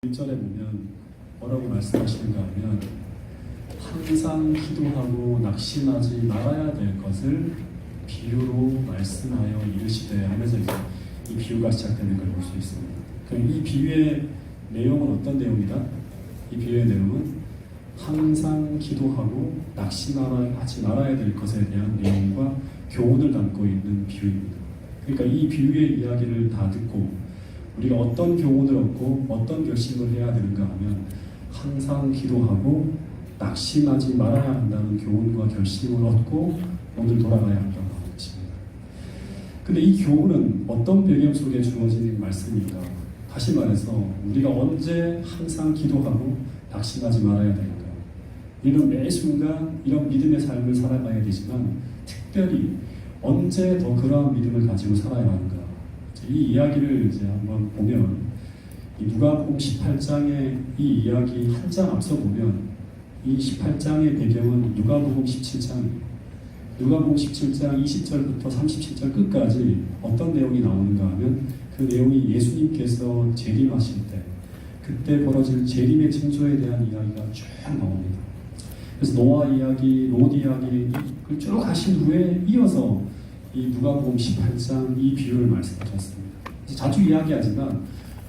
1절에 보면 뭐라고 말씀하시는가 하면 항상 기도하고 낙심하지 말아야 될 것을 비유로 말씀하여 이르시되 하면서 이 비유가 시작되는 걸 볼 수 있습니다. 그럼 이 비유의 내용은 어떤 내용이다? 이 비유의 내용은 항상 기도하고 낙심하지 말아야 될 것에 대한 내용과 교훈을 담고 있는 비유입니다. 그러니까 이 비유의 이야기를 다 듣고 우리가 어떤 교훈을 얻고 어떤 결심을 해야 되는가 하면 항상 기도하고 낙심하지 말아야 한다는 교훈과 결심을 얻고 오늘 돌아가야 한다고 하는 것입니다. 근데 이 교훈은 어떤 배경 속에 주어진 말씀입니까? 다시 말해서 우리가 언제 항상 기도하고 낙심하지 말아야 되는가? 우리는 매 순간 이런 믿음의 삶을 살아가야 되지만 특별히 언제 더 그러한 믿음을 가지고 살아야 하는가? 이 이야기를 이제 한번 보면 이 누가복음 18장의 이 이야기 한 장 앞서 보면 이 18장의 배경은 누가복음 17장입니다. 누가복음 17장 20절부터 37절 끝까지 어떤 내용이 나오는가 하면 그 내용이 예수님께서 재림하실 때 그때 벌어질 재림의 징조에 대한 이야기가 쭉 나옵니다. 그래서 노아 이야기, 롯 이야기를 쭉 하신 후에 이어서 이 누가복음 18장 이 비유를 말씀하셨습니다. 자주 이야기하지만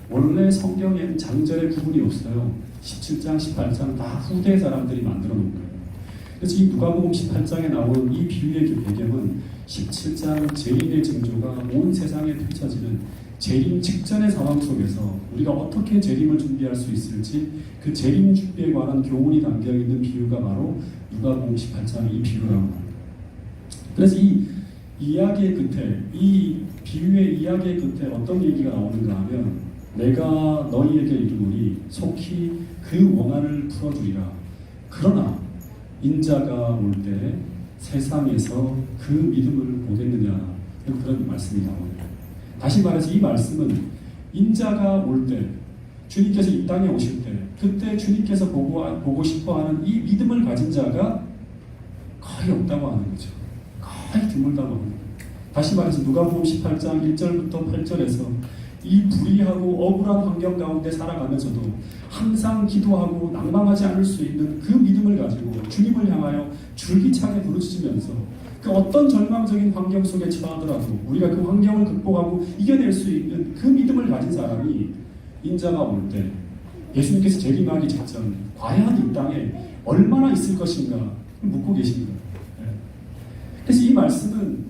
원래 성경에는 장절의 구분이 없어요. 17장, 18장 다 후대 사람들이 만들어 놓은 거예요. 그래서 이 누가복음 18장에 나오는 이 비유의 배경은 17장 재림의 징조가 온 세상에 펼쳐지는 재림 직전의 상황 속에서 우리가 어떻게 재림을 준비할 수 있을지 그 재림 준비에 관한 교훈이 담겨있는 비유가 바로 누가복음 18장 이 비유라고 합니다. 그래서 이 이야기의 끝에 이 비유의 이야기의 끝에 어떤 얘기가 나오는가 하면 내가 너희에게 이르노니 속히 그 원한을 풀어주리라. 그러나 인자가 올 때 세상에서 그 믿음을 보겠느냐 그런 말씀이 나옵니다. 다시 말해서 이 말씀은 인자가 올 때 주님께서 이 땅에 오실 때 그때 주님께서 보고 싶어하는 이 믿음을 가진 자가 거의 없다고 하는 거죠. 거의 드물다고 합니다. 다시 말해서 누가복음 18장 1절부터 8절에서 이 불의하고 억울한 환경 가운데 살아가면서도 항상 기도하고 낭망하지 않을 수 있는 그 믿음을 가지고 주님을 향하여 줄기차게 부르짖으면서 그 어떤 절망적인 환경 속에 처하더라도 우리가 그 환경을 극복하고 이겨낼 수 있는 그 믿음을 가진 사람이 인자가 올 때 예수님께서 재림하기 직전 과연 이 땅에 얼마나 있을 것인가 묻고 계십니다. 그래서 이 말씀은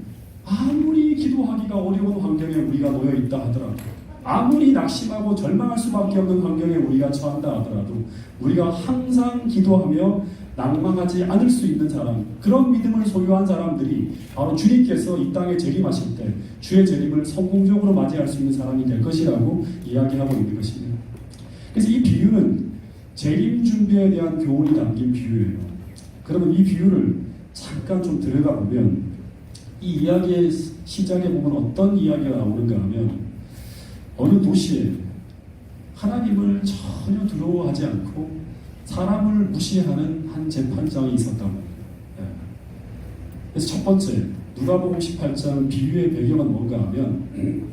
아무리 기도하기가 어려운 환경에 우리가 놓여 있다 하더라도 아무리 낙심하고 절망할 수밖에 없는 환경에 우리가 처한다 하더라도 우리가 항상 기도하며 낭망하지 않을 수 있는 사람, 그런 믿음을 소유한 사람들이 바로 주님께서 이 땅에 재림하실 때 주의 재림을 성공적으로 맞이할 수 있는 사람이 될 것이라고 이야기하고 있는 것입니다. 그래서 이 비유는 재림 준비에 대한 교훈이 담긴 비유예요. 그러면 이 비유를 잠깐 좀 들어가 보면 이 이야기의 시작에 보면 어떤 이야기가 나오는가 하면 어느 도시에 하나님을 전혀 두려워하지 않고 사람을 무시하는 한 재판장이 있었다고 합니다. 그래서 첫 번째 누가복음 18장 비유의 배경은 뭔가 하면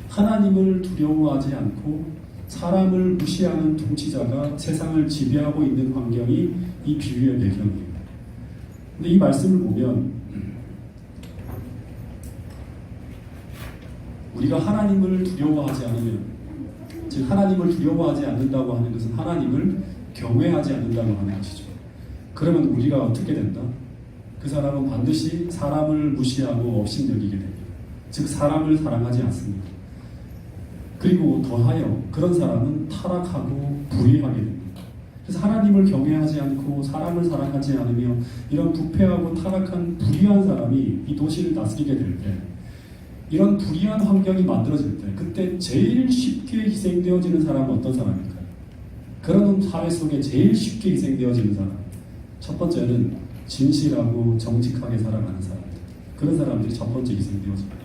하나님을 두려워하지 않고 사람을 무시하는 통치자가 세상을 지배하고 있는 환경이 이 비유의 배경이에요. 근데 이 말씀을 보면 우리가 하나님을 두려워하지 않으면, 즉 하나님을 두려워하지 않는다고 하는 것은 하나님을 경외하지 않는다고 하는 것이죠. 그러면 우리가 어떻게 된다? 그 사람은 반드시 사람을 무시하고 업신여기게 됩니다. 즉 사람을 사랑하지 않습니다. 그리고 더하여 그런 사람은 타락하고 불의하게 됩니다. 그래서 하나님을 경외하지 않고 사람을 사랑하지 않으며 이런 부패하고 타락한 불의한 사람이 이 도시를 다스리게 될 때 이런 불의한 환경이 만들어질 때 그때 제일 쉽게 희생되어지는 사람은 어떤 사람일까요? 그런 사회 속에 제일 쉽게 희생되어지는 사람, 첫 번째는 진실하고 정직하게 살아가는 사람들, 그런 사람들이 첫 번째 희생되어집니다.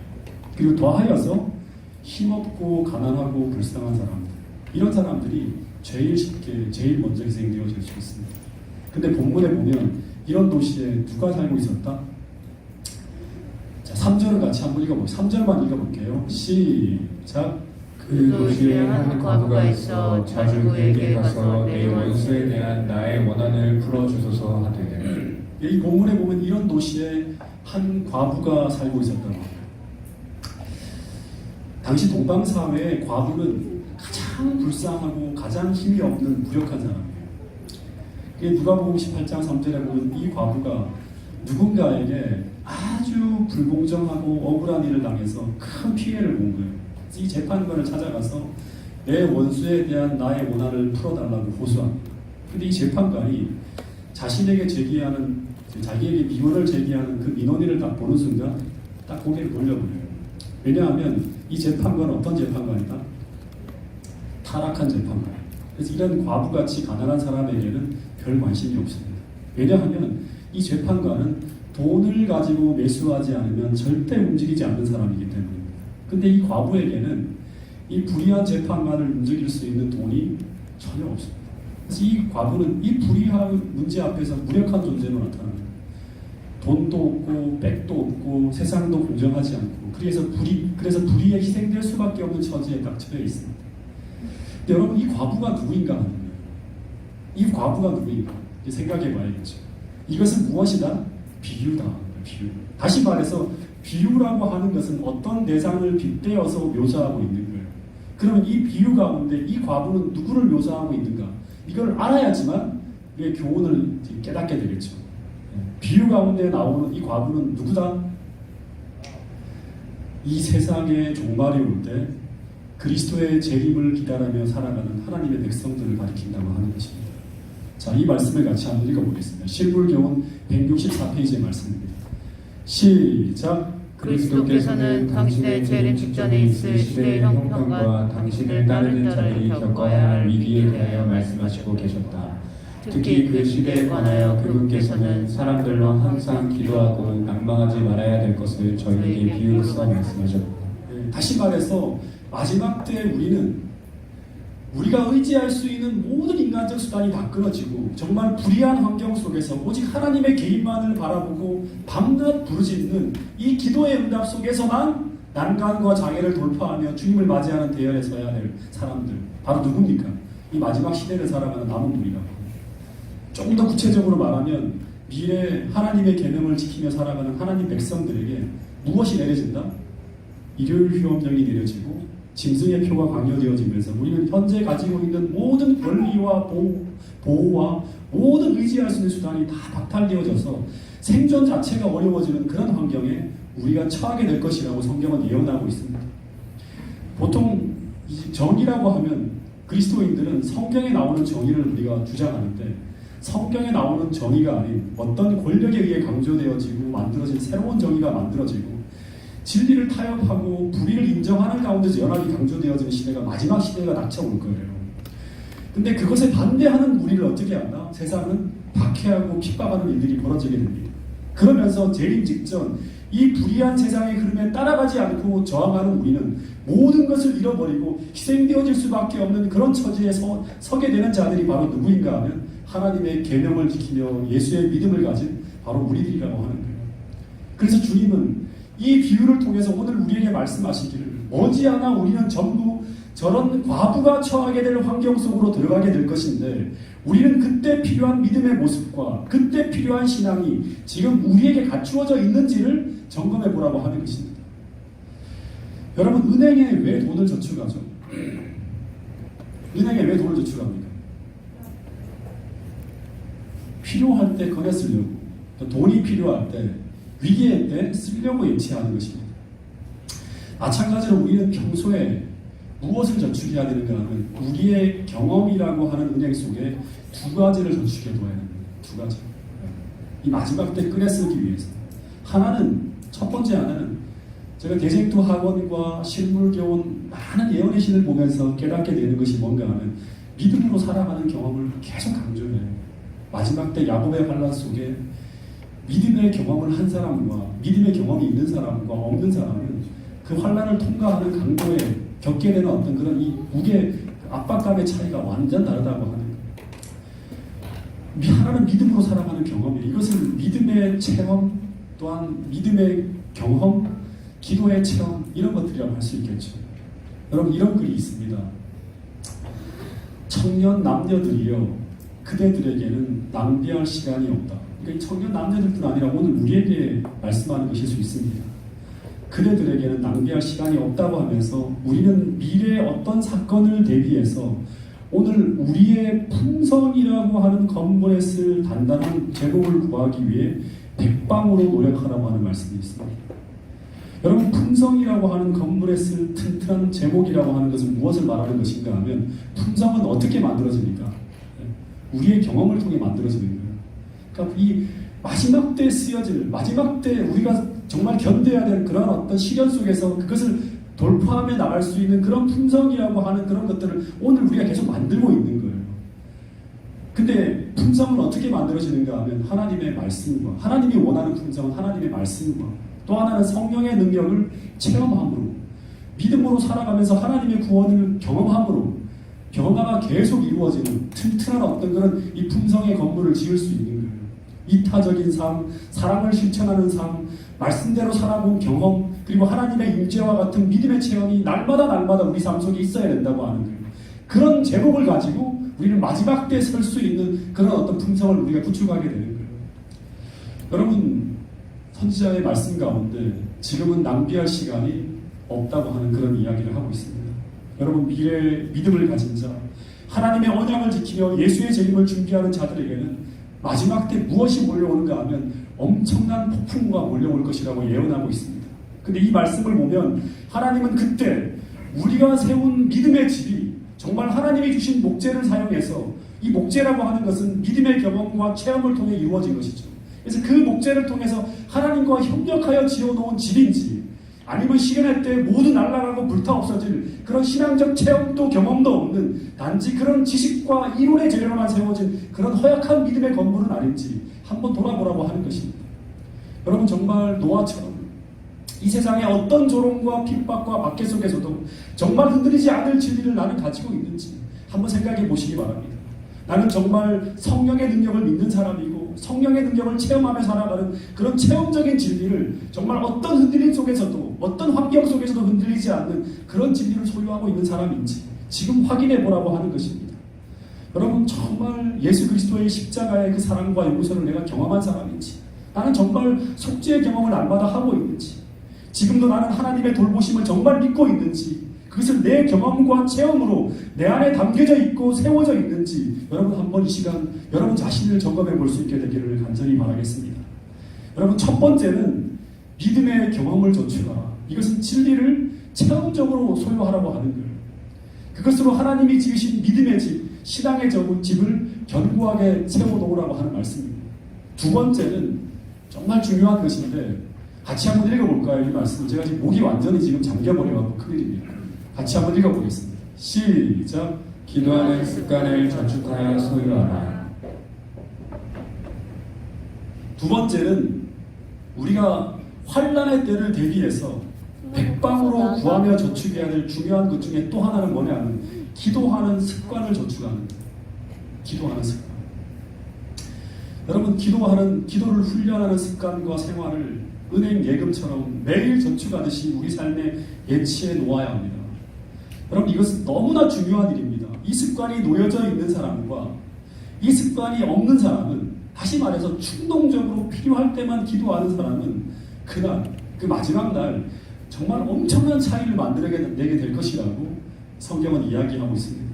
그리고 더하여서 힘없고 가난하고 불쌍한 사람들, 이런 사람들이 제일 쉽게 제일 먼저 희생되어질 수 있습니다. 근데 본문에 보면 이런 도시에 누가 살고 있었다? 3절을 같이 한번 읽어볼게요. 3절만 읽어볼게요. 시작. 그 도시에 한 과부가 있어 자주 그에게 가서 내 원수에 대한 나의 원한을 풀어주소서 하되. 이 본문에 보면 이런 도시에 한 과부가 살고 있었다고 합니다. 당시 동방사회의 과부는 가장 불쌍하고 가장 힘이 없는 무력한 사람이에요. 누가복음 18장 3절에 보면 이 과부가 누군가에게 아주 불공정하고 억울한 일을 당해서 큰 피해를 본 거예요. 이 재판관을 찾아가서 내 원수에 대한 나의 원한을 풀어달라고 호소합니다. 근데 이 재판관이 자신에게 제기하는, 자기에게 민원을 제기하는 그 민원인을 딱 보는 순간 딱 고개를 돌려버려요. 왜냐하면 이 재판관은 어떤 재판관이다? 타락한 재판관. 그래서 이런 과부같이 가난한 사람에게는 별 관심이 없습니다. 왜냐하면 이 재판관은 돈을 가지고 매수하지 않으면 절대 움직이지 않는 사람이기 때문입니다. 근데 이 과부에게는 이 불의한 재판관을 움직일 수 있는 돈이 전혀 없습니다. 그래서 이 과부는 이 불의한 문제 앞에서 무력한 존재로 나타납니다. 돈도 없고 백도 없고 세상도 공정하지 않고 그래서 불의에 희생될 수밖에 없는 처지에 딱 처해 있습니다. 근데 여러분, 이 과부가 누구인가 하는 거예요. 이 과부가 누구인가 생각해 봐야겠죠. 이것은 무엇이다? 비유다. 비유. 다시 말해서 비유라고 하는 것은 어떤 대상을 빗대어서 묘사하고 있는 거예요. 그러면 이 비유 가운데 이 과부는 누구를 묘사하고 있는가? 이걸 알아야지만 우리의 교훈을 깨닫게 되겠죠. 비유 가운데 나오는 이 과부는 누구다? 이 세상의 종말이 올 때 그리스도의 재림을 기다리며 살아가는 하나님의 백성들을 가리킨다고 하는 것입니다. 자, 이 말씀을 같이 한번 읽어보겠습니다. 실불교훈 164페이지의 말씀입니다. 시작. 그리스도께서는 당신의 재림 직전에 있을 시대의 형편과 당신을 따르는 자들이 겪어야 할 위기에 대하여 말씀하시고 계셨다. 특히 그 시대에 관하여 그분께서는 사람들로 항상 기도하고 낭망하지 말아야 될 것을 저희에게 비유로써 말씀하셨다. 다시 말해서 마지막 때 우리가 의지할 수 있는 모든 인간적 수단이 다 끊어지고 정말 불의한 환경 속에서 오직 하나님의 개인만을 바라보고 밤낮 부르짖는 이 기도의 응답 속에서만 난관과 장애를 돌파하며 주님을 맞이하는 대열에 서야 될 사람들, 바로 누굽니까? 이 마지막 시대를 살아가는 남은 무리라고. 조금 더 구체적으로 말하면 미래 하나님의 계명을 지키며 살아가는 하나님 백성들에게 무엇이 내려진다? 일요일 휴업령이 내려지고 짐승의 표가 강요되어지면서 우리는 현재 가지고 있는 모든 권리와 보호와 모든 의지할 수 있는 수단이 다 박탈되어져서 생존 자체가 어려워지는 그런 환경에 우리가 처하게 될 것이라고 성경은 예언하고 있습니다. 보통 정의라고 하면 그리스도인들은 성경에 나오는 정의를 우리가 주장하는데 성경에 나오는 정의가 아닌 어떤 권력에 의해 강조되어지고 만들어진 새로운 정의가 만들어지고 진리를 타협하고 불의를 인정하는 가운데서 연합이 강조되어지는 시대가 마지막 시대가 닥쳐올 거예요. 근데 그것에 반대하는 우리를 어떻게 하나? 세상은 박해하고 핍박하는 일들이 벌어지게 됩니다. 그러면서 재림 직전 이 불의한 세상의 흐름에 따라가지 않고 저항하는 우리는 모든 것을 잃어버리고 희생되어질 수밖에 없는 그런 처지에 서게 되는 자들이 바로 누구인가 하면 하나님의 계명을 지키며 예수의 믿음을 가진 바로 우리들이라고 하는 거예요. 그래서 주님은 이 비유를 통해서 오늘 우리에게 말씀하시기를 머지않아 우리는 전부 저런 과부가 처하게 될 환경 속으로 들어가게 될 것인데 우리는 그때 필요한 믿음의 모습과 그때 필요한 신앙이 지금 우리에게 갖추어져 있는지를 점검해 보라고 하는 것입니다. 여러분, 은행에 왜 돈을 저축하죠? 은행에 왜 돈을 저축합니까? 필요할 때 꺼내 쓰려고, 돈이 필요할 때, 위기의 때 쓰려고 예치하는 것입니다. 마찬가지로 우리는 평소에 무엇을 저축해야 되는가 하면 우리의 경험이라고 하는 은행 속에 두 가지를 저축해 둬야 됩니다. 두 가지. 이 마지막 때 꺼내 쓰기 위해서. 첫 번째 하나는 제가 대쟁투 학원과 실물교원 많은 예언의 신을 보면서 깨닫게 되는 것이 뭔가 하면 믿음으로 살아가는 경험을 계속 강조해요. 마지막 때 야곱의 환란 속에 믿음의 경험을 한 사람과 믿음의 경험이 있는 사람과 없는 사람은 그 환란을 통과하는 강도에 겪게 되는 어떤 그런 이 무게, 압박감의 차이가 완전 다르다고 하는 거예요. 하나는 믿음으로 살아가는 경험이에요. 이것을 믿음의 체험 또한 믿음의 경험, 기도의 체험 이런 것들이라고 할 수 있겠죠. 여러분 이런 글이 있습니다. 청년 남녀들이요 그대들에게는 낭비할 시간이 없다. 그러니까 이 청년 남녀들뿐 아니라 오늘 우리에게 말씀하는 것일 수 있습니다. 그대들에게는 낭비할 시간이 없다고 하면서 우리는 미래의 어떤 사건을 대비해서 오늘 우리의 품성이라고 하는 건물에 쓸 단단한 제목을 구하기 위해 백방으로 노력하라고 하는 말씀이 있습니다. 여러분 품성이라고 하는 건물에 쓸 튼튼한 제목이라고 하는 것은 무엇을 말하는 것인가 하면 품성은 어떻게 만들어집니까? 우리의 경험을 통해 만들어지는 거예요. 그러니까 이 마지막 때 쓰여질 마지막 때 우리가 정말 견뎌야 될 그런 어떤 시련 속에서 그것을 돌파하며 나갈 수 있는 그런 품성이라고 하는 그런 것들을 오늘 우리가 계속 만들고 있는 거예요. 근데 품성은 어떻게 만들어지는가 하면 하나님의 말씀과 하나님이 원하는 품성은 하나님의 말씀과 또 하나는 성령의 능력을 체험함으로 믿음으로 살아가면서 하나님의 구원을 경험함으로 변화가 계속 이루어지는 튼튼한 어떤 그런 이 품성의 건물을 지을 수 있는 거예요. 이타적인 삶, 사랑을 실천하는 삶, 말씀대로 살아본 경험, 그리고 하나님의 임재와 같은 믿음의 체험이 날마다 우리 삶 속에 있어야 된다고 하는 거예요. 그런 제목을 가지고 우리는 마지막 때에 설 수 있는 그런 어떤 품성을 우리가 구축하게 되는 거예요. 여러분, 선지자의 말씀 가운데 지금은 낭비할 시간이 없다고 하는 그런 이야기를 하고 있습니다. 여러분, 미래의 믿음을 가진 자, 하나님의 언약을 지키며 예수의 재림을 준비하는 자들에게는 마지막 때 무엇이 몰려오는가 하면 엄청난 폭풍과 몰려올 것이라고 예언하고 있습니다. 근데 이 말씀을 보면 하나님은 그때 우리가 세운 믿음의 집이 정말 하나님이 주신 목재를 사용해서 이 목재라고 하는 것은 믿음의 경험과 체험을 통해 이루어진 것이죠. 그래서 그 목재를 통해서 하나님과 협력하여 지어놓은 집인지 아니면 시간의 때 모두 날아가고 불타 없어질 그런 신앙적 체험도 경험도 없는 단지 그런 지식과 이론의 재료로만 세워진 그런 허약한 믿음의 건물은 아닌지 한번 돌아보라고 하는 것입니다. 여러분 정말 노아처럼 이 세상의 어떤 조롱과 핍박과 박해 속에서도 정말 흔들리지 않을 진리를 나는 가지고 있는지 한번 생각해 보시기 바랍니다. 나는 정말 성령의 능력을 믿는 사람이고 성령의 능력을 체험하며 살아가는 그런 체험적인 진리를 정말 어떤 흔들림 속에서도 어떤 환경 속에서도 흔들리지 않는 그런 진리를 소유하고 있는 사람인지 지금 확인해 보라고 하는 것입니다. 여러분 정말 예수 그리스도의 십자가의 그 사랑과 용서를 내가 경험한 사람인지 나는 정말 속죄의 경험을 날마다 하고 있는지 지금도 나는 하나님의 돌보심을 정말 믿고 있는지 그것을 내 경험과 체험으로 내 안에 담겨져 있고 세워져 있는지 여러분 한번 이 시간 여러분 자신을 점검해 볼 수 있게 되기를 간절히 바라겠습니다. 여러분 첫 번째는 믿음의 경험을 저축하라. 이것은 진리를 체험적으로 소유하라고 하는 거예요. 그것으로 하나님이 지으신 믿음의 집, 신앙의 집을 견고하게 세워놓으라고 하는 말씀입니다. 두 번째는 정말 중요한 것인데 같이 한번 읽어볼까요? 이 말씀을 제가 지금 목이 완전히 지금 잠겨버려가지고 큰일입니다. 같이 한번 읽어보겠습니다. 시작. 기도하는 습관을 저축하여 소유하라. 두 번째는 우리가 환난의 때를 대비해서 백방으로 구하며 저축해야 될 중요한 것 중에 또 하나는 뭐냐면 기도하는 습관을 저축하는 거예요. 기도하는 습관. 여러분 기도를 훈련하는 습관과 생활을 은행 예금처럼 매일 저축하듯이 우리 삶에 예치해 놓아야 합니다. 여러분 이것은 너무나 중요한 일입니다. 이 습관이 놓여져 있는 사람과 이 습관이 없는 사람은 다시 말해서 충동적으로 필요할 때만 기도하는 사람은 그날 그 마지막 날 정말 엄청난 차이를 만들어내게 될 것이라고 성경은 이야기하고 있습니다.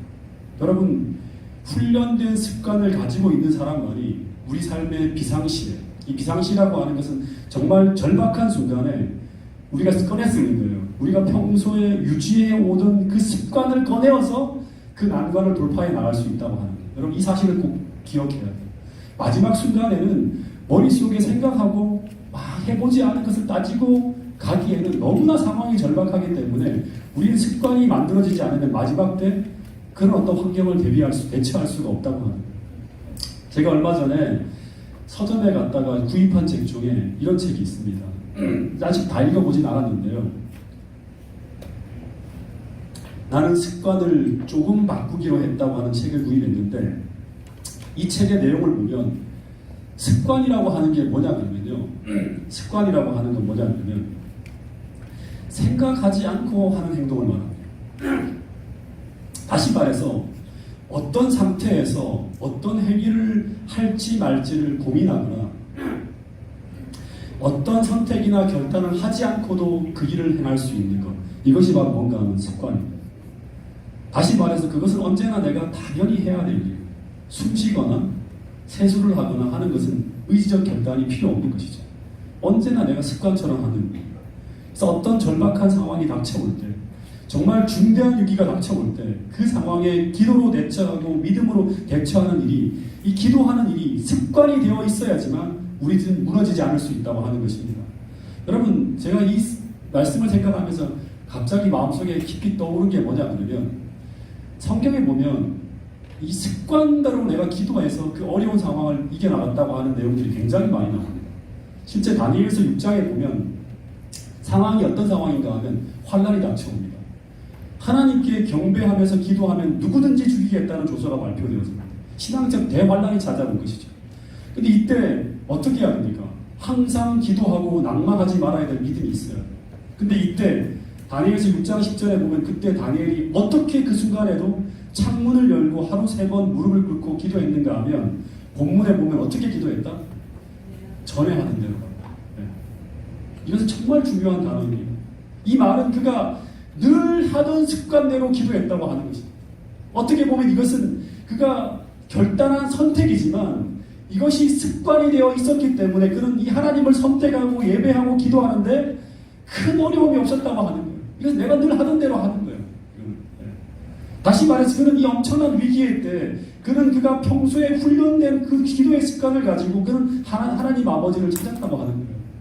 여러분 훈련된 습관을 가지고 있는 사람만이 우리 삶의 비상시에 이 비상시라고 하는 것은 정말 절박한 순간에 우리가 꺼내 쓰는 거예요. 우리가 평소에 유지해 오던 그 습관을 꺼내어서 그 난관을 돌파해 나갈 수 있다고 하는 거예요. 여러분 이 사실을 꼭 기억해야 돼요. 마지막 순간에는 머릿속에 생각하고 막 해보지 않은 것을 따지고 가기에는 너무나 상황이 절박하기 때문에 우리는 습관이 만들어지지 않으면 마지막 때 그런 어떤 환경을 대처할 수가 없다고 하는 거예요. 제가 얼마 전에 서점에 갔다가 구입한 책 중에 이런 책이 있습니다. 아직 다 읽어보진 않았는데요. 나는 습관을 조금 바꾸기로 했다고 하는 책을 구입했는데 이 책의 내용을 보면 습관이라고 하는 게 뭐냐면요. 습관이라고 하는 건 뭐냐면 생각하지 않고 하는 행동을 말합니다. 다시 말해서 어떤 상태에서 어떤 행위를 할지 말지를 고민하거나 어떤 선택이나 결단을 하지 않고도 그 일을 행할 수 있는 것, 이것이 바로 뭔가 하는 습관입니다. 다시 말해서 그것은 언제나 내가 당연히 해야 될 일, 숨쉬거나 세수를 하거나 하는 것은 의지적 결단이 필요 없는 것이죠. 언제나 내가 습관처럼 하는 일. 그래서 어떤 절박한 상황이 닥쳐올 때, 정말 중대한 위기가 닥쳐올 때 그 상황에 기도로 대처하고 믿음으로 대처하는 일이, 이 기도하는 일이 습관이 되어 있어야지만 우리는 무너지지 않을 수 있다고 하는 것입니다. 여러분, 제가 이 말씀을 생각하면서 갑자기 마음속에 깊이 떠오른 게 뭐냐 그러면, 성경에 보면 이 습관대로 내가 기도해서 그 어려운 상황을 이겨나갔다고 하는 내용들이 굉장히 많이 나옵니다. 실제 다니엘서 6장에 보면 상황이 어떤 상황인가 하면 환난이 닥쳐옵니다. 하나님께 경배하면서 기도하면 누구든지 죽이겠다는 조서가 발표되었습니다. 신앙적 대환난이 찾아온 것이죠. 근데 이때 어떻게 해야 됩니까? 항상 기도하고 낭망하지 말아야 될 믿음이 있어요. 근데 이때 다니엘서 6장 10절에 보면 그때 다니엘이 어떻게 그 순간에도 창문을 열고 하루 3번 무릎을 꿇고 기도했는가 하면 본문에 보면 어떻게 기도했다? 전에 하는 대로. 네. 이것은 정말 중요한 단어입니다. 이 말은 그가 늘 하던 습관대로 기도했다고 하는 것입니다. 어떻게 보면 이것은 그가 결단한 선택이지만 이것이 습관이 되어 있었기 때문에 그는 이 하나님을 선택하고 예배하고 기도하는데 큰 어려움이 없었다고 하는 거예요. 이것은 내가 늘 하던 대로 하는 거예요. 다시 말해서 그는 이 엄청난 위기의 때 그가 평소에 훈련된 그 기도의 습관을 가지고 그는 하나님 아버지를 찾았다고 하는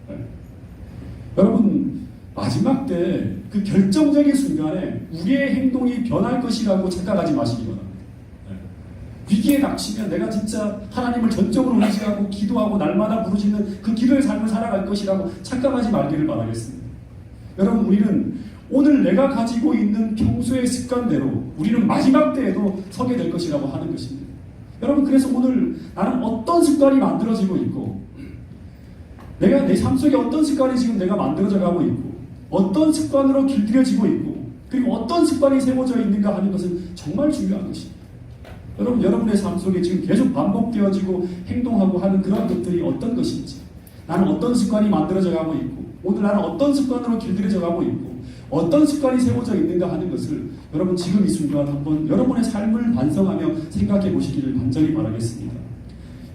거예요. 여러분, 마지막 때 그 결정적인 순간에 우리의 행동이 변할 것이라고 착각하지 마시기 바랍니다. 위기에 닥치면 내가 진짜 하나님을 전적으로 의지하고 기도하고 날마다 부르짖는 그 기도의 삶을 살아갈 것이라고 착각하지 말기를 바라겠습니다. 여러분, 우리는 오늘 내가 가지고 있는 평소의 습관대로 우리는 마지막 때에도 서게 될 것이라고 하는 것입니다. 여러분, 그래서 오늘 나는 어떤 습관이 만들어지고 있고 내가 내 삶 속에 어떤 습관이 지금 내가 만들어져 가고 있고 어떤 습관으로 길들여지고 있고 그리고 어떤 습관이 세워져 있는가 하는 것은 정말 중요한 것입니다. 여러분, 여러분의 삶 속에 지금 계속 반복되어지고 행동하고 하는 그런 것들이 어떤 것인지, 나는 어떤 습관이 만들어져 가고 있고 오늘 나는 어떤 습관으로 길들여져 가고 있고 어떤 습관이 세워져 있는가 하는 것을 여러분 지금 이 순간 한번 여러분의 삶을 반성하며 생각해 보시기를 간절히 바라겠습니다.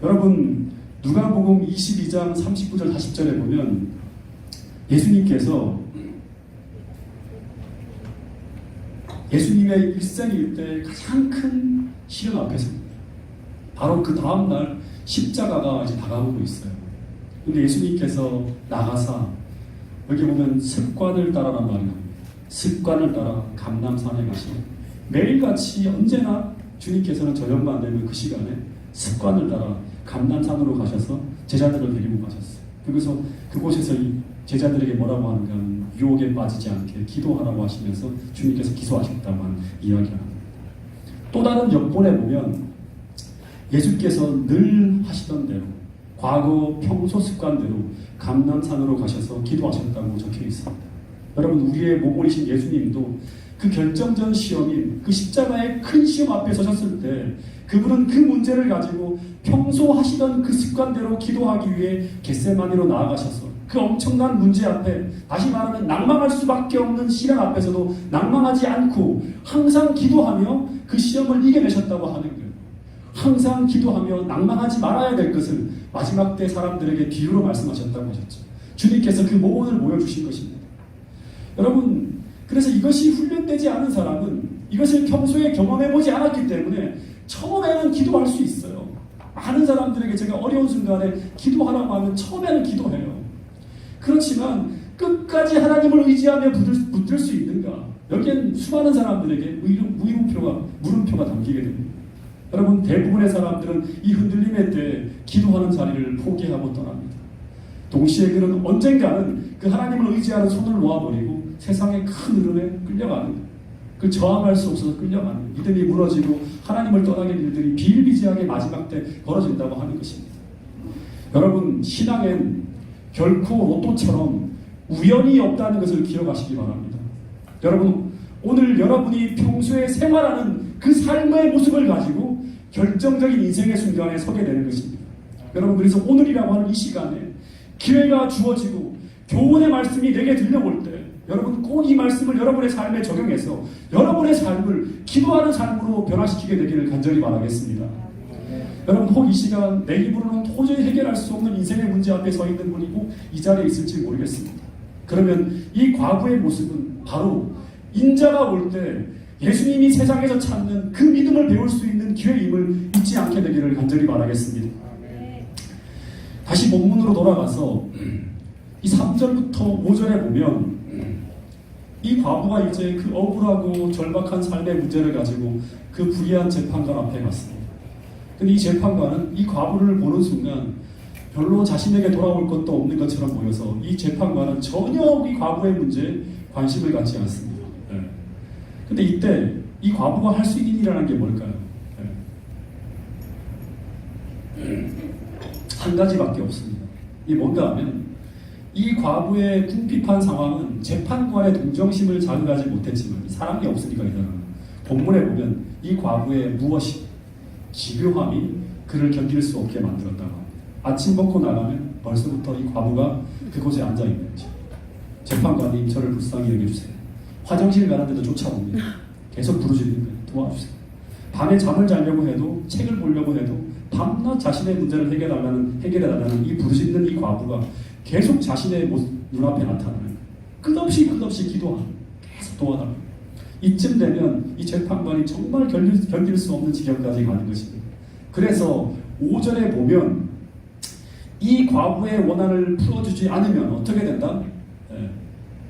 여러분, 누가복음 22장 39절 40절에 보면 예수님의 일생일 때 가장 큰 시련 앞에서입니다. 바로 그 다음날 십자가가 이제 다가오고 있어요. 근데 예수님께서 나가사 여기 보면 습관을 따라란 말이 나옵니다. 습관을 따라 감람산에 가시고 매일같이 언제나 주님께서는 저녁만 되면 그 시간에 습관을 따라 감람산으로 가셔서 제자들을 데리고 가셨어요. 그래서 그곳에서 이 제자들에게 뭐라고 하는가 하면 유혹에 빠지지 않게 기도하라고 하시면서 주님께서 기도하셨다만 이야기를 합니다. 또 다른 역본에 보면 예수께서 늘 하시던 대로 과거 평소 습관대로 감람산으로 가셔서 기도하셨다고 적혀 있습니다. 여러분, 우리의 모골이신 예수님도 그 결정전 시험인 그 십자가의 큰 시험 앞에 서셨을 때 그분은 그 문제를 가지고 평소 하시던 그 습관대로 기도하기 위해 겟세마네로 나아가셔서 그 엄청난 문제 앞에, 다시 말하면 낭망할 수밖에 없는 시련 앞에서도 낭망하지 않고 항상 기도하며 그 시험을 이겨내셨다고 하는 거예요. 항상 기도하며 낭망하지 말아야 될 것을 마지막 때 사람들에게 비유로 말씀하셨다고 하셨죠. 주님께서 그 모본을 보여주신 것입니다. 여러분, 그래서 이것이 훈련되지 않은 사람은 이것을 평소에 경험해보지 않았기 때문에 처음에는 기도할 수 있어요. 많은 사람들에게 제가 어려운 순간에 기도하라고 하면 처음에는 기도해요. 그렇지만 끝까지 하나님을 의지하며 붙들 수 있는가? 여기엔 수많은 사람들에게 물음표가 담기게 됩니다. 여러분, 대부분의 사람들은 이 흔들림의 때 기도하는 자리를 포기하고 떠납니다. 동시에 그는 언젠가는 그 하나님을 의지하는 손을 놓아버리고 세상의 큰 흐름에 끌려가는 거예요. 그 저항할 수 없어서 끌려가는 믿음이 무너지고 하나님을 떠나게 될 일들이 비일비재하게 마지막 때 벌어진다고 하는 것입니다. 여러분, 신앙엔 결코 로또처럼 우연이 없다는 것을 기억하시기 바랍니다. 여러분, 오늘 여러분이 평소에 생활하는 그 삶의 모습을 가지고 결정적인 인생의 순간에 서게 되는 것입니다. 여러분, 그래서 오늘이라고 하는 이 시간에 기회가 주어지고 교훈의 말씀이 내게 들려올 때 여러분 꼭 이 말씀을 여러분의 삶에 적용해서 여러분의 삶을 기도하는 삶으로 변화시키게 되기를 간절히 바라겠습니다. 여러분, 혹 이 시간 내 힘으로는 도저히 해결할 수 없는 인생의 문제 앞에 서 있는 분이고 이 자리에 있을지 모르겠습니다. 그러면 이 과부의 모습은 바로 인자가 올 때 예수님이 세상에서 찾는 그 믿음을 배울 수 있는 기회임을 잊지 않게 되기를 간절히 바라겠습니다. 다시 본문으로 돌아가서 이 3절부터 5절에 보면 이 과부가 이제 그 억울하고 절박한 삶의 문제를 가지고 그 불의한 재판관 앞에 갔습니다. 근데 이 재판관은 이 과부를 보는 순간 별로 자신에게 돌아올 것도 없는 것처럼 보여서 이 재판관은 전혀 이 과부의 문제에 관심을 갖지 않습니다. 근데 이때 이 과부가 할 수 있는 일이라는 게 뭘까요? 한 가지밖에 없습니다. 이게 뭔가 하면 이 과부의 궁핍한 상황은 재판관의 동정심을 자극하지 못했지만 사랑이 없으니까 이 사람은 본문에 보면 이 과부의 무엇이 기묘함이 그를 견딜 수 없게 만들었다고 합니다. 아침 먹고 나가면 벌써부터 이 과부가 그곳에 앉아있는 거죠. 재판관님 저를 불쌍히 여겨주세요. 화장실 가는데도 쫓아옵니다. 계속 부르짖는 거예요. 도와주세요. 밤에 잠을 자려고 해도 책을 보려고 해도 밤낮 자신의 문제를 해결해달라는 이 부르짖는 이 과부가 계속 자신의 눈앞에 나타나는 거예요. 끝없이 기도하고 계속 도와달라고. 이쯤 되면 이 재판관이 정말 견딜 수 없는 지경까지 가는 것입니다. 그래서 5절에 보면 이 과부의 원한을 풀어주지 않으면 어떻게 된다?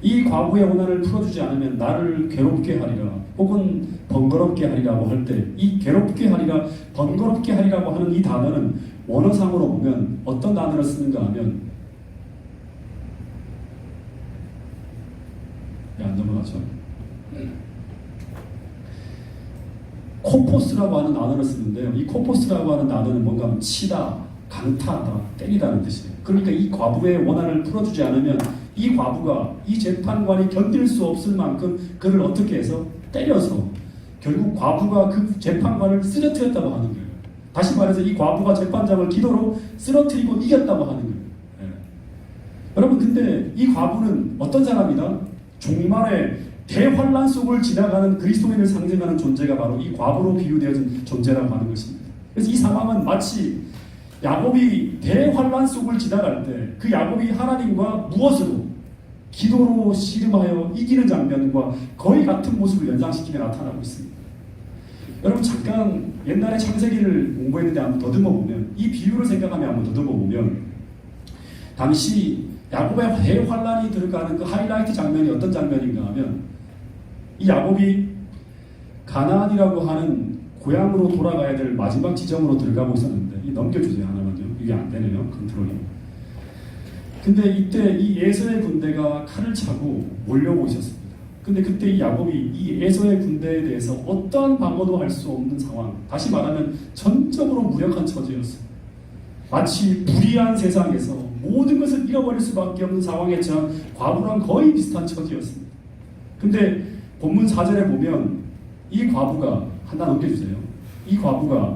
이 과부의 원한을 풀어주지 않으면 나를 괴롭게 하리라 혹은 번거롭게 하리라고 할 때 이 괴롭게 하리라 번거롭게 하리라고 하는 이 단어는 원어상으로 보면 어떤 단어를 쓰는가 하면 안 넘어가죠. 코포스라고 하는 단어를 쓰는데요. 이 코포스라고 하는 단어는 뭔가 하면 치다, 강타하다, 때리다는 뜻이에요. 그러니까 이 과부의 원한을 풀어주지 않으면 이 과부가 이 재판관이 견딜 수 없을 만큼 그를 어떻게 해서 때려서 결국 과부가 그 재판관을 쓰러뜨렸다고 하는 거예요. 다시 말해서 이 과부가 재판장을 기도로 쓰러뜨리고 이겼다고 하는 거예요. 여러분, 근데 이 과부는 어떤 사람이다? 종말의 대환란 속을 지나가는 그리스도인을 상징하는 존재가 바로 이 과부로 비유되어진 존재라고 하는 것입니다. 그래서 이 상황은 마치 야곱이 대환란 속을 지나갈 때 그 야곱이 하나님과 무엇으로? 기도로 씨름하여 이기는 장면과 거의 같은 모습을 연상시키며 나타나고 있습니다. 여러분, 잠깐 옛날에 창세기를 공부했는데 한번 더듬어 보면 이 비유를 생각하며 한번 더듬어 보면 당시 야곱의 대환란이 들어가는 그 하이라이트 장면이 어떤 장면인가 하면 이 야곱이 가나안이라고 하는 고향으로 돌아가야 될 마지막 지점으로 들어가고 있었는데 이 넘겨주세요 하나만요. 이게 안 되네요. 컨트롤이. 근데 이때 이 에서의 군대가 칼을 차고 몰려오고 있었습니다. 근데 그때 이 야곱이 이 에서의 군대에 대해서 어떠한 방어도 할 수 없는 상황, 다시 말하면 전적으로 무력한 처지였어요. 마치 불의한 세상에서 모든 것을 잃어버릴 수밖에 없는 상황에 처한 과부랑 거의 비슷한 처지였습니다. 근데 본문 4절에 보면 이 과부가 하나 넘겨주세요. 이 과부가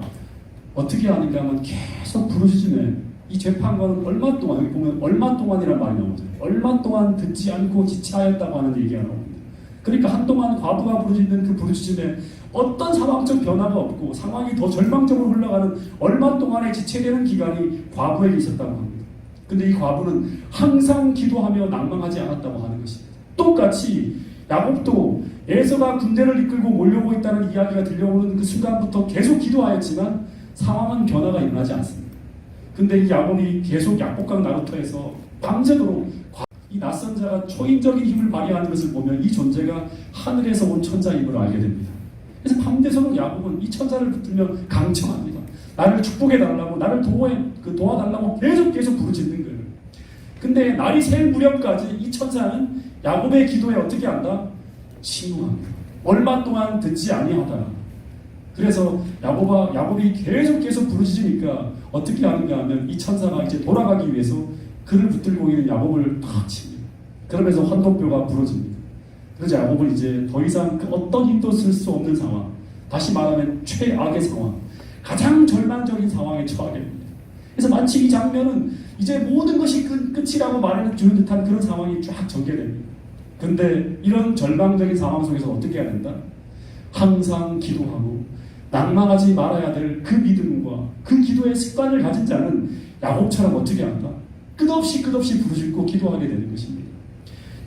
어떻게 하는가 하면 계속 부르짖으며 이 재판관은 얼마 동안, 여기 보면 얼마 동안이라는 말이 나오죠. 얼마 동안 듣지 않고 지체하였다고 하는 얘기가 나옵니다. 그러니까 한동안 과부가 부르짖는 그 부르짖음에 어떤 상황적 변화가 없고 상황이 더 절망적으로 흘러가는 얼마 동안의 지체되는 기간이 과부에게 있었다고 합니다. 근데 이 과부는 항상 기도하며 낭망하지 않았다고 하는 것입니다. 똑같이 야곱도 에서가 군대를 이끌고 몰려오고 있다는 이야기가 들려오는 그 순간부터 계속 기도하였지만 상황은 변화가 일어나지 않습니다. 근데 이 야곱이 계속 약복강 나루터에서 밤새도록 이 낯선 자가 초인적인 힘을 발휘하는 것을 보면 이 존재가 하늘에서 온 천자임을 알게 됩니다. 그래서 밤새도록 야곱은 이 천자를 붙들며 강청합니다. 나를 축복해달라고, 나를 도와달라고 계속 부르짖는 거예요. 근데 날이 셀 무렵까지 이 천사는 야곱의 기도에 어떻게 한다? 침묵합니다. 얼마 동안 듣지 아니하다. 그래서 야곱이 계속 부르짖으니까 어떻게 하는가 하면 이 천사가 이제 돌아가기 위해서 그를 붙들고 있는 야곱을 탁 칩니다. 그러면서 환도뼈가 부러집니다. 그래서 야곱은 이제 더 이상 그 어떤 힘도 쓸 수 없는 상황, 다시 말하면 최악의 상황, 가장 절망적인 상황에 처하게 됩니다. 그래서 마치 이 장면은 이제 모든 것이 끝이라고 말을 주는 듯한 그런 상황이 쫙 전개됩니다. 근데 이런 절망적인 상황 속에서 어떻게 해야 된다? 항상 기도하고 낭망하지 말아야 될 그 믿음과 그 기도의 습관을 가진 자는 야곱처럼 어떻게 한다? 끝없이 부르짖고 기도하게 되는 것입니다.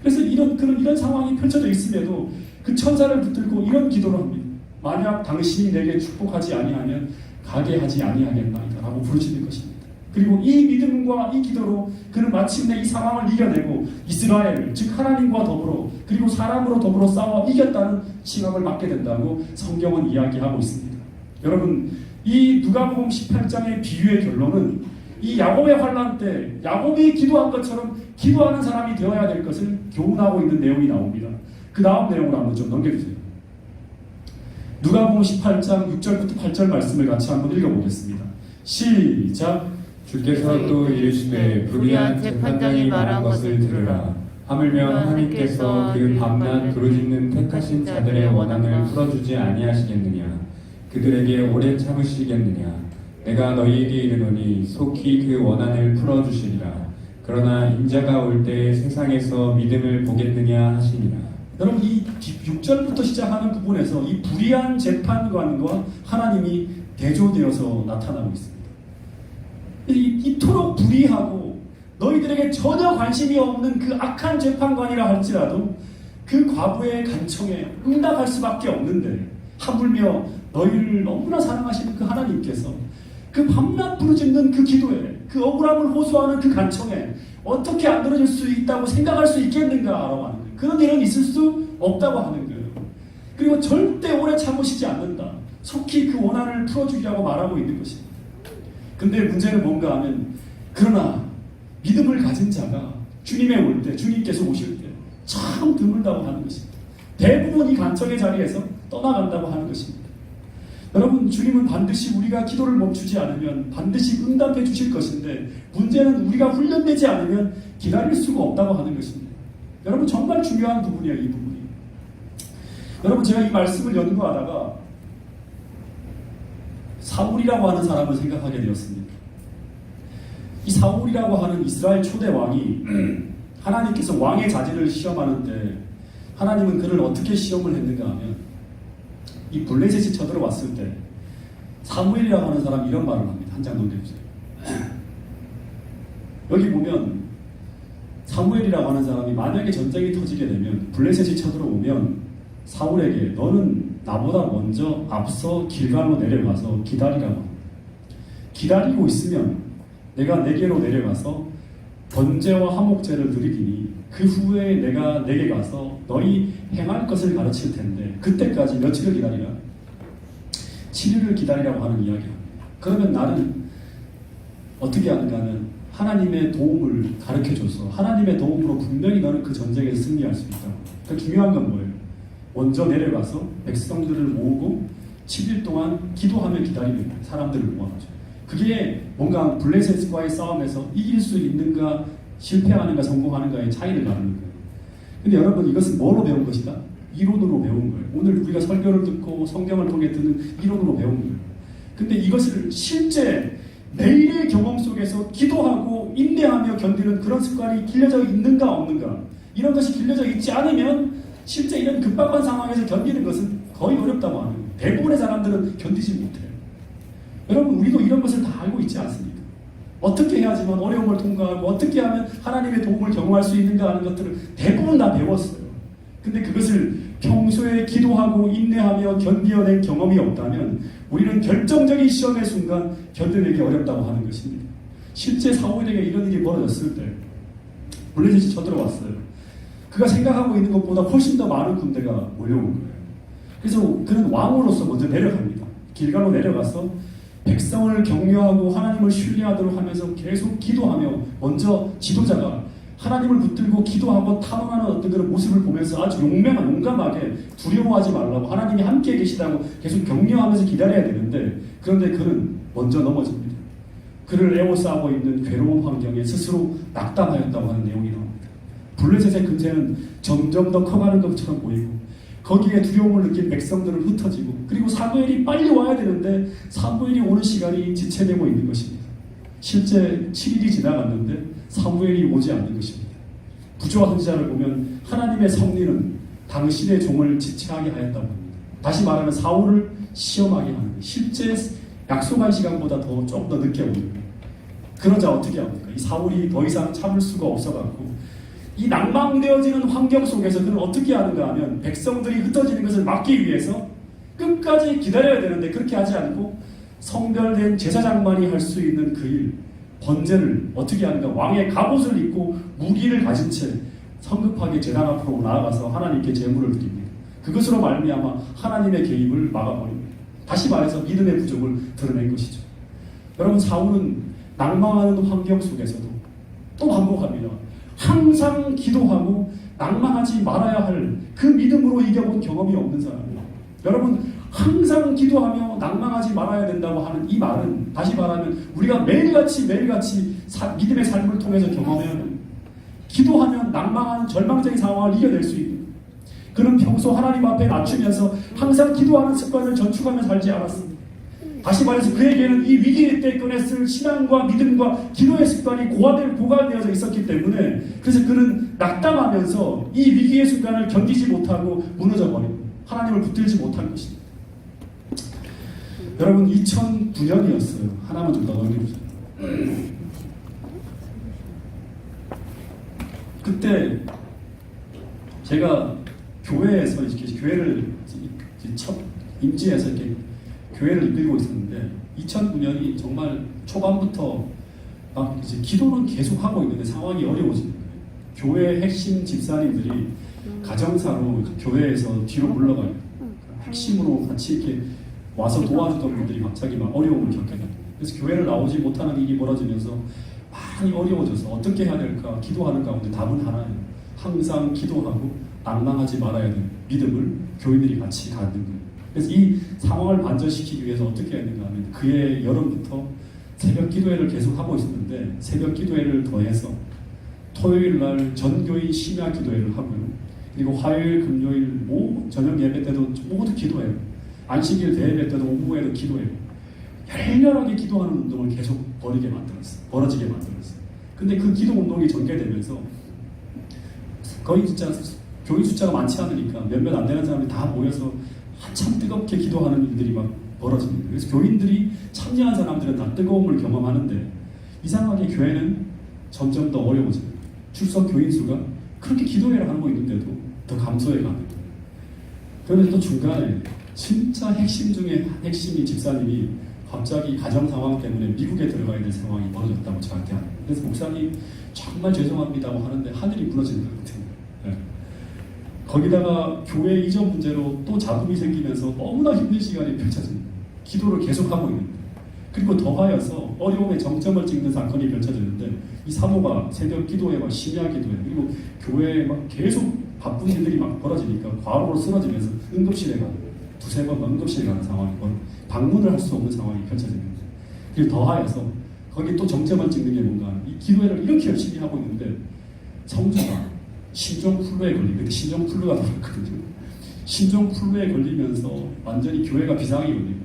그래서 이런 상황이 펼쳐져 있음에도 그 천사를 붙들고 이런 기도를 합니다. 만약 당신이 내게 축복하지 아니하면 가게 하지 아니하겠나이다 라고 부르짖는 것입니다. 그리고 이 믿음과 이 기도로 그는 마침내 이 상황을 이겨내고 이스라엘, 즉 하나님과 더불어 그리고 사람으로 더불어 싸워 이겼다는 칭함을 받게 된다고 성경은 이야기하고 있습니다. 여러분, 이 누가복음 18장의 비유의 결론은 이 야곱의 환난 때 야곱이 기도한 것처럼 기도하는 사람이 되어야 될 것을 교훈하고 있는 내용이 나옵니다. 그 다음 내용을 한번 좀 넘겨주세요. 누가복음 18장 6절부터 8절 말씀을 같이 한번 읽어보겠습니다. 시작. 주께서 또 이르시되 불의한 재판장이 말한 것을 들으라. 하물며 하나님께서 그 밤낮 부르짖는 택하신 자들의 원한을 풀어주지 아니하시겠느냐. 그들에게 오래 참으시겠느냐. 내가 너희에게 이르노니 속히 그 원한을 풀어주시리라. 그러나 인자가 올 때 세상에서 믿음을 보겠느냐 하시니라. 여러분, 이 6절부터 시작하는 부분에서 이 불의한 재판관과 하나님이 대조되어서 나타나고 있습니다. 이토록 불의하고 너희들에게 전혀 관심이 없는 그 악한 재판관이라 할지라도 그 과부의 간청에 응답할 수밖에 없는데, 하물며 너희를 너무나 사랑하시는 그 하나님께서 그 밤낮 부르짖는 그 기도에, 그 억울함을 호소하는 그 간청에 어떻게 안 들어줄 수 있다고 생각할 수 있겠는가라고 하는 거예요. 그런 일은 있을 수 없다고 하는 거예요. 그리고 절대 오래 참으시지 않는다. 속히 그 원한을 풀어주리라고 말하고 있는 것입니다. 근데 문제는 뭔가 하면, 그러나 믿음을 가진 자가 주님에 올 때, 주님께서 오실 때 참 드물다고 하는 것입니다. 대부분 이 간청의 자리에서 떠나간다고 하는 것입니다. 여러분, 주님은 반드시 우리가 기도를 멈추지 않으면 반드시 응답해 주실 것인데, 문제는 우리가 훈련되지 않으면 기다릴 수가 없다고 하는 것입니다. 여러분, 정말 중요한 부분이에요, 이 부분이. 여러분, 제가 이 말씀을 연구하다가 사울이라고 하는 사람을 생각하게 되었습니다. 이 사울이라고 하는 이스라엘 초대 왕이 하나님께서 왕의 자질을 시험하는데, 하나님은 그를 어떻게 시험을 했는가 하면, 이 블레셋이 쳐들어왔을 때 사무엘이라고 하는 사람이 이런 말을 합니다. 한 장 넘겨주세요. 여기 보면 사무엘이라고 하는 사람이 만약에 전쟁이 터지게 되면, 블레셋이 쳐들어오면 사울에게 너는 나보다 먼저 앞서 길갈로 내려가서 기다리라고. 기다리고 있으면 내가 내게로 내려가서 번제와 화목제를 드리기니 그 후에 내가 내게 가서 너희 행할 것을 가르칠 텐데 그때까지 며칠을 기다리라? 7일을 기다리라고 하는 이야기입니다. 그러면 나는 어떻게 하는가 하면 하나님의 도움을 가르쳐줘서 하나님의 도움으로 분명히 너는 그 전쟁에서 승리할 수 있다고. 그러니까 중요한 건 뭐예요? 먼저 내려가서 백성들을 모으고 7일 동안 기도하며 기다리는 거예요. 사람들을 모아가지고. 그게 뭔가 블레셋과의 싸움에서 이길 수 있는가 실패하는가 성공하는가의 차이를 나누는 거예요. 근데 여러분, 이것은 뭐로 배운 것이다? 이론으로 배운 거예요. 오늘 우리가 설교를 듣고 성경을 통해 듣는 이론으로 배운 거예요. 근데 이것을 실제 매일의 경험 속에서 기도하고 인내하며 견디는 그런 습관이 길러져 있는가 없는가, 이런 것이 길러져 있지 않으면 실제 이런 급박한 상황에서 견디는 것은 거의 어렵다고 하는 거예요. 대부분의 사람들은 견디지 못해요. 여러분, 우리도 이런 것을 다 알고 있지 않습니까? 어떻게 해야지만 어려움을 통과하고 어떻게 하면 하나님의 도움을 경험할 수 있는가 하는 것들을 대부분 다 배웠어요. 근데 그것을 평소에 기도하고 인내하며 견디어낸 경험이 없다면 우리는 결정적인 시험의 순간 견뎌내기 어렵다고 하는 것입니다. 실제 사울에게 이런 일이 벌어졌을 때 블레셋이 쳐들어왔어요. 그가 생각하고 있는 것보다 훨씬 더 많은 군대가 몰려온 거예요. 그래서 그는 왕으로서 먼저 내려갑니다. 길갈로 내려가서 백성을 격려하고 하나님을 신뢰하도록 하면서 계속 기도하며, 먼저 지도자가 하나님을 붙들고 기도하고 탐험하는 어떤 그런 모습을 보면서 아주 용감하게 두려워하지 말라고, 하나님이 함께 계시다고 계속 격려하면서 기다려야 되는데, 그런데 그는 먼저 넘어집니다. 그를 에워싸고 있는 괴로운 환경에 스스로 낙담하였다고 하는 내용이 나옵니다. 블레셋의 근세는 점점 더 커가는 것처럼 보이고 거기에 두려움을 느낀 백성들은 흩어지고 그리고 사무엘이 빨리 와야 되는데 사무엘이 오는 시간이 지체되고 있는 것입니다. 실제 7일이 지나갔는데 사무엘이 오지 않는 것입니다. 부조와 선지자를 보면 하나님의 섭리는 당신의 종을 지체하게 하였다고 합니다. 다시 말하면 사울을 시험하게 하는 거예요. 실제 약속한 시간보다 좀 더 늦게 오는 거예요. 그러자 어떻게 합니까? 이 사울이 더 이상 참을 수가 없어갖고 이 낭망되어지는 환경 속에서 그는 어떻게 하는가 하면 백성들이 흩어지는 것을 막기 위해서 끝까지 기다려야 되는데 그렇게 하지 않고 성별된 제사장만이 할 수 있는 그 일, 번제를 어떻게 하는가? 왕의 갑옷을 입고 무기를 가진 채 성급하게 제단 앞으로 나아가서 하나님께 제물을 드립니다. 그것으로 말미암아 하나님의 개입을 막아버립니다. 다시 말해서 믿음의 부족을 드러낸 것이죠. 여러분, 사울은 낭망하는 환경 속에서도 또 반복합니다. 항상 기도하고 낭망하지 말아야 할 그 믿음으로 이겨본 경험이 없는 사람이에요. 여러분, 항상 기도하며 낭망하지 말아야 된다고 하는 이 말은 다시 말하면 우리가 매일같이 믿음의 삶을 통해서 경험해야 합니다. 기도하면 낭망하는 절망적인 상황을 이겨낼 수 있는, 그는 평소 하나님 앞에 낮추면서 항상 기도하는 습관을 전축하며 살지 않았습니다. 다시 말해서 그에게는 이 위기일 때 꺼냈을 신앙과 믿음과 기도의 습관이 고갈되어져 있었기 때문에 그래서 그는 낙담하면서 이 위기의 순간을 견디지 못하고 무너져버리고 하나님을 붙들지 못한 것입니다. 여러분, 2009년이었어요. 하나만 좀 더 넘겨주세요. 그때 제가 교회에서 이렇게 교회를 첫 임지에서 이렇게 교회를 이끌고 있었는데 2009년이 정말 초반부터 막 이제 기도는 계속 하고 있는데 상황이 어려워지는 거예요. 교회 핵심 집사님들이 가정사로 교회에서 뒤로 물러가요. 핵심으로 같이 이렇게 와서 도와주던 분들이 갑자기 막 어려움을 겪게 됩니다. 그래서 교회를 나오지 못하는 일이 벌어지면서 많이 어려워져서 어떻게 해야 될까 기도하는 가운데 답은 하나예요. 항상 기도하고 낭망하지 말아야 되는 믿음을 교인들이 같이 갖는 거예요. 그래서 이 상황을 반전시키기 위해서 어떻게 해야 되는가 하면 그해 여름부터 새벽 기도회를 계속 하고 있었는데 새벽 기도회를 더해서 토요일 날 전교인 심야 기도회를 하고요. 그리고 화요일, 금요일 저녁 예배 때도 모두 기도해요. 안식일 대예배 때도 오후에도 기도해요. 열렬하게 기도하는 운동을 계속 벌어지게 만들었어요. 근데 그 기도 운동이 전개되면서 거의 진짜 교인 숫자가 많지 않으니까 몇몇 안 되는 사람이 다 모여서 한참 뜨겁게 기도하는 일들이 막 벌어집니다. 그래서 교인들이 참여한 사람들은 다 뜨거움을 경험하는데 이상하게 교회는 점점 더 어려워집니다. 출석 교인 수가 그렇게 기도회를 하고 있는데도 더 감소해 가는 거예요. 그런데 또 중간에 진짜 핵심 중에 핵심인 집사님이 갑자기 가정 상황 때문에 미국에 들어가야 될 상황이 벌어졌다고 저한테 합니다. 그래서 목사님 정말 죄송합니다고 하는데 하늘이 무너지는 것 같아요. 네. 거기다가 교회 이전 문제로 또 잡음이 생기면서 너무나 힘든 시간이 펼쳐집니다. 기도를 계속하고 있는데 그리고 더하여서 어려움의 정점을 찍는 사건이 펼쳐지는데 이 사모가 새벽 기도회와 심야 기도회 그리고 교회에 막 계속 바쁜 일들이 막 벌어지니까 과로로 쓰러지면서 응급실에 가는 두세 번 응급실에 가는 상황이 방문을 할 수 없는 상황이 펼쳐집니다. 그리고 더하여서 거기 또 정점을 찍는 게 뭔가 이 기도회를 이렇게 열심히 하고 있는데 성자가 신종플루에 걸리고 그때 신종플루가 돌았거든요. 신종플루에 걸리면서 완전히 교회가 비상이 걸리고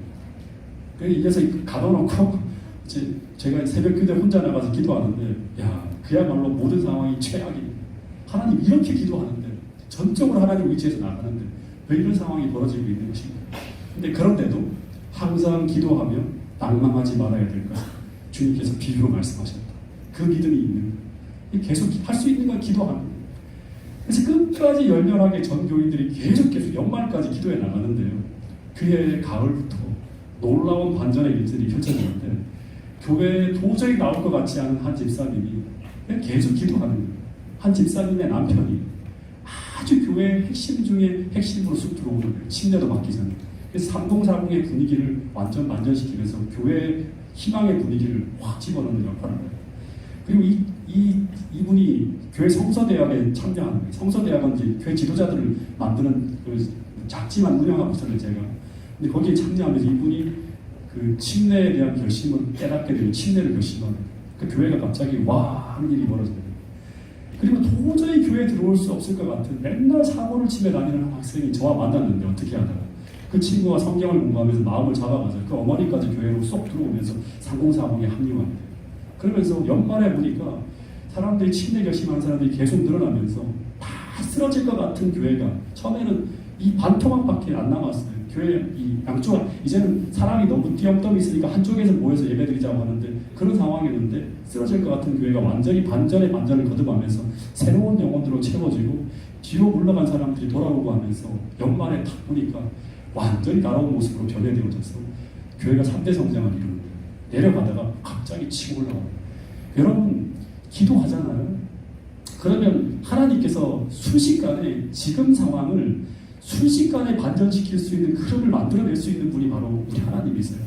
그래서 이 녀석이 가둬놓고 이제 제가 새벽 기도에 혼자 나가서 기도하는데 야 그야말로 모든 상황이 최악입니다. 하나님 이렇게 기도하는데 전적으로 하나님 의지해서 나가는데 왜 이런 상황이 벌어지고 있는 것인가. 근데 그런데도 항상 기도하며 낭망하지 말아야 될 것을 주님께서 비유로 말씀하셨다. 그 믿음이 있는 거예요. 계속 할 수 있는 건 기도하는 거예요. 그래서 끝까지 열렬하게 전 교인들이 계속 연말까지 기도해 나가는데요. 그해 가을부터 놀라운 반전의 일들이 펼쳐지는데 교회에 도저히 나올 것 같지 않은 한 집사님이 계속 기도하는 거예요. 한 집사님의 남편이 아주 교회의 핵심 중에 핵심으로 쑥 들어오는 거예요. 침례도 받기 전에. 그래서 304공의 분위기를 완전 반전시키면서 교회의 희망의 분위기를 확 집어넣는 역할을 해요. 그리고 이분이 교회 성서대학에 참여하는 거예요. 성서대학은 이제 교회 지도자들을 만드는 작지만 운영하고 있었는데 제가. 근데 거기에 참여하면서 이분이 그 침례에 대한 결심을 깨닫게 되고 침례를 결심하는 그 교회가 갑자기 와 하는 일이 벌어져요. 그리고 도저히 교회에 들어올 수 없을 것 같은 맨날 사고를 치며 다니는 학생이 저와 만났는데 어떻게 하다가 그 친구가 성경을 공부하면서 마음을 잡아가서 그 어머니까지 교회로 쏙 들어오면서 3040에 합류합니다. 그러면서 연말에 보니까 사람들이 침례 결심하는 사람들이 계속 늘어나면서 다 쓰러질 것 같은 교회가 처음에는 이 반토막밖에 안 남았어요. 교회 이 양쪽 이제는 사람이 너무 띄엄띄엄 있으니까 한쪽에서 모여서 예배드리자고 하는데 그런 상황이었는데 쓰러질 것 같은 교회가 완전히 반전의 반전을 거듭하면서 새로운 영혼들로 채워지고 뒤로 물러간 사람들이 돌아오고 하면서 연말에 딱 보니까 완전히 다른 모습으로 변해되어져서 교회가 3대 성장을 이루는 거예요. 내려가다가 갑자기 치고 올라가요. 여러분 기도하잖아요. 그러면 하나님께서 순식간에 지금 상황을 순식간에 반전시킬 수 있는 흐름을 만들어낼 수 있는 분이 바로 우리 하나님이세요.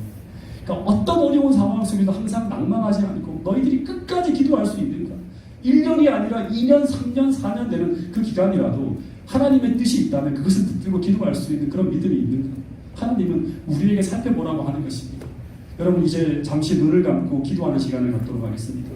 그러니까 어떤 어려운 상황 속에도 항상 낭망하지 않고 너희들이 끝까지 기도할 수 있는가? 1년이 아니라 2년, 3년, 4년 되는 그 기간이라도 하나님의 뜻이 있다면 그것을 붙들고 기도할 수 있는 그런 믿음이 있는가? 하나님은 우리에게 살펴보라고 하는 것입니다. 여러분 이제 잠시 눈을 감고 기도하는 시간을 갖도록 하겠습니다.